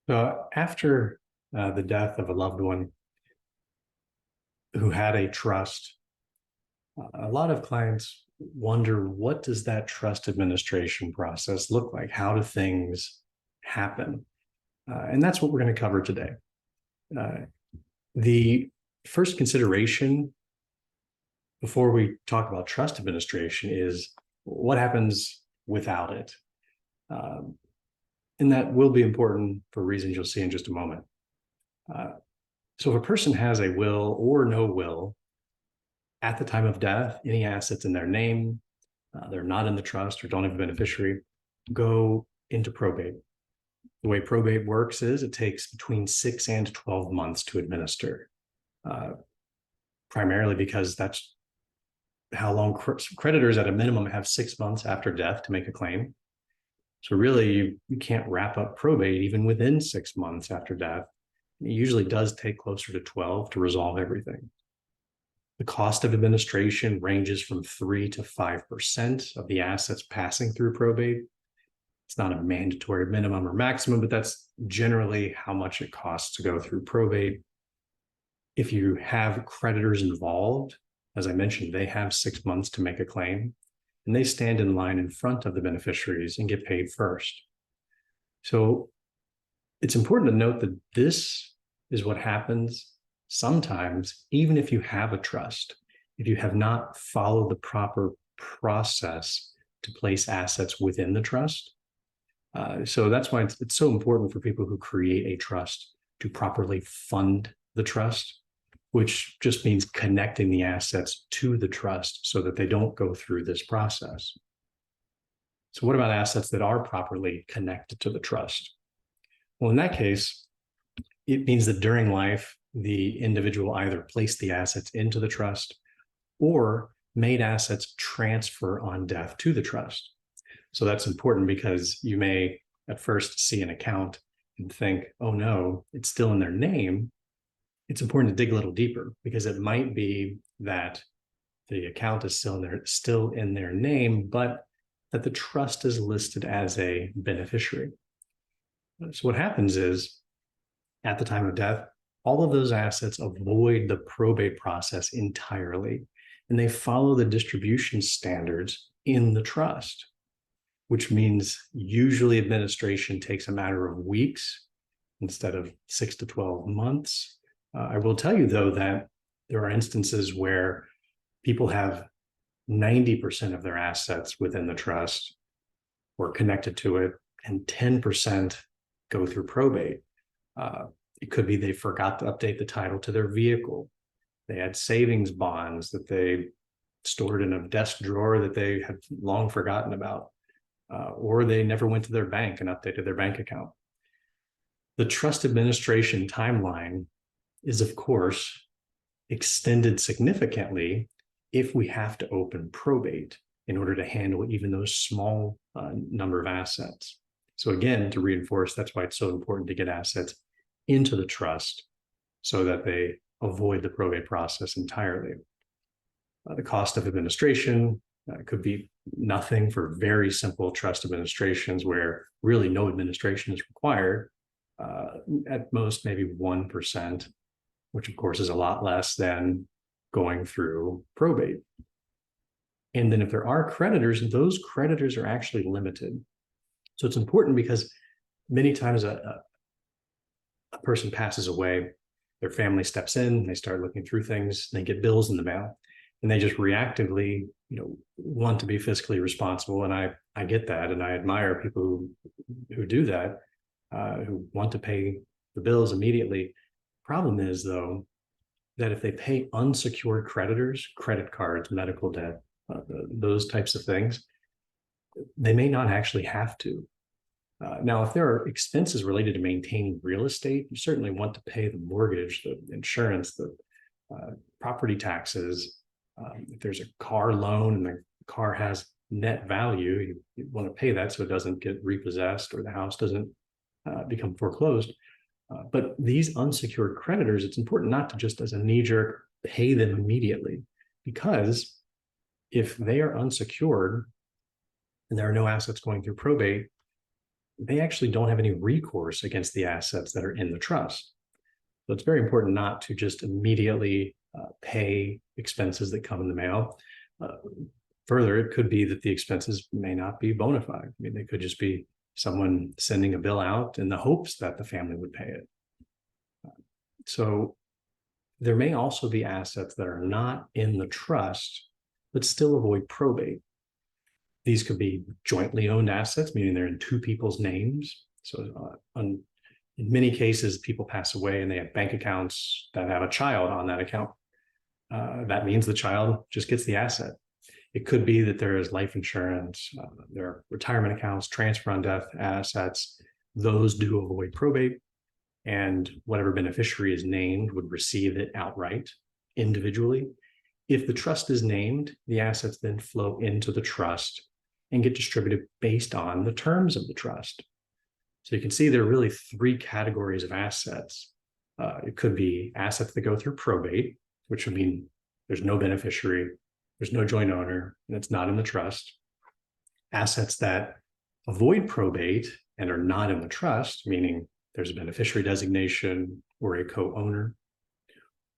So after the death of a loved one who had a trust, a lot of clients wonder, what does that trust administration process look like? How do things happen? And that's what we're going to cover today. The first consideration before we talk about trust administration is what happens without it. And that will be important for reasons you'll see in just a moment. So if a person has a will or no will, at the time of death, any assets in their name, they're not in the trust or don't have a beneficiary, go into probate. The way probate works is it takes between 6 and 12 months to administer, primarily because that's how long creditors at a minimum have 6 months after death to make a claim. So really, you can't wrap up probate even within 6 months after death. It usually does take closer to 12 to resolve everything. The cost of administration ranges from 3 to 5% of the assets passing through probate. It's not a mandatory minimum or maximum, but that's generally how much it costs to go through probate. If you have creditors involved, as I mentioned, they have 6 months to make a claim, and they stand in line in front of the beneficiaries and get paid first. So it's important to note that this is what happens sometimes, even if you have a trust, if you have not followed the proper process to place assets within the trust. So that's why it's so important for people who create a trust to properly fund the trust, which just means connecting the assets to the trust so that they don't go through this process. So what about assets that are properly connected to the trust? Well, in that case, it means that during life, the individual either placed the assets into the trust or made assets transfer on death to the trust. So that's important because you may at first see an account and think, oh no, it's still in their name. It's important to dig a little deeper because it might be that the account is still in their name, but that the trust is listed as a beneficiary. So what happens is, at the time of death, all of those assets avoid the probate process entirely, and they follow the distribution standards in the trust, which means usually administration takes a matter of weeks instead of 6 to 12 months. I will tell you, though, that there are instances where people have 90% of their assets within the trust or connected to it, and 10% go through probate. It could be they forgot to update the title to their vehicle. They had savings bonds that they stored in a desk drawer that they had long forgotten about, or they never went to their bank and updated their bank account. The trust administration timeline is, of course, extended significantly if we have to open probate in order to handle even those small number of assets. So again, to reinforce, that's why it's so important to get assets into the trust so that they avoid the probate process entirely. The cost of administration could be nothing for very simple trust administrations where really no administration is required. At most, maybe 1%, which of course is a lot less than going through probate. And then if there are creditors, those creditors are actually limited. So it's important because many times a person passes away, their family steps in, they start looking through things, they get bills in the mail, and they just reactively, want to be fiscally responsible. And I get that, and I admire people who do that, who want to pay the bills immediately. Problem is, though, that if they pay unsecured creditors, credit cards, medical debt, those types of things, they may not actually have to. Now, if there are expenses related to maintaining real estate, you certainly want to pay the mortgage, the insurance, the property taxes. If there's a car loan and the car has net value, you want to pay that so it doesn't get repossessed or the house doesn't become foreclosed. But these unsecured creditors, it's important not to just as a knee-jerk pay them immediately, because if they are unsecured and there are no assets going through probate, they actually don't have any recourse against the assets that are in the trust. So it's very important not to just immediately pay expenses that come in the mail. Further, it could be that the expenses may not be bona fide. I mean, they could just be someone sending a bill out in the hopes that the family would pay it. So there may also be assets that are not in the trust, but still avoid probate. These could be jointly owned assets, meaning they're in two people's names. So in many cases, people pass away and they have bank accounts that have a child on that account. That means the child just gets the asset. It could be that there is life insurance, there are retirement accounts, transfer on death assets. Those do avoid probate, and whatever beneficiary is named would receive it outright, individually. If the trust is named, the assets then flow into the trust and get distributed based on the terms of the trust. So you can see there are really three categories of assets. It could be assets that go through probate, which would mean there's no beneficiary, there's no joint owner, and it's not in the trust. Assets that avoid probate and are not in the trust, meaning there's a beneficiary designation or a co-owner.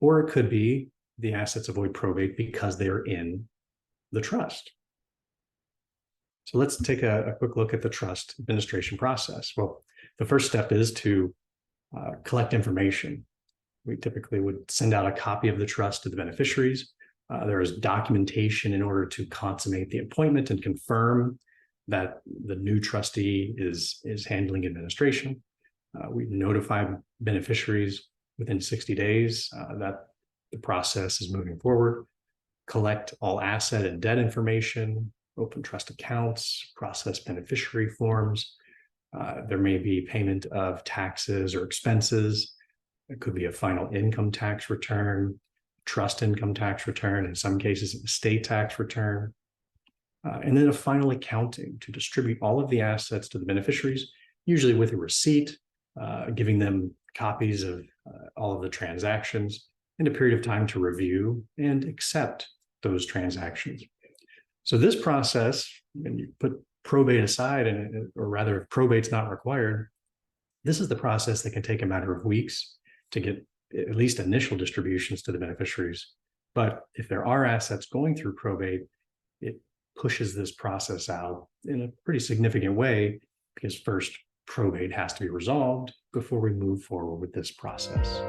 Or it could be the assets avoid probate because they're in the trust. So let's take a quick look at the trust administration process. Well, the first step is to collect information. We typically would send out a copy of the trust to the beneficiaries. There is documentation in order to consummate the appointment and confirm that the new trustee is handling administration. We notify beneficiaries within 60 days that the process is moving forward, collect all asset and debt information, open trust accounts, process beneficiary forms. There may be payment of taxes or expenses. It could be a final income tax return, trust income tax return, in some cases, an estate tax return, and then a final accounting to distribute all of the assets to the beneficiaries, usually with a receipt, giving them copies of all of the transactions and a period of time to review and accept those transactions. So this process, when you put probate aside, or rather, if probate's not required, this is the process that can take a matter of weeks to get at least initial distributions to the beneficiaries. But if there are assets going through probate, it pushes this process out in a pretty significant way, because first, probate has to be resolved before we move forward with this process.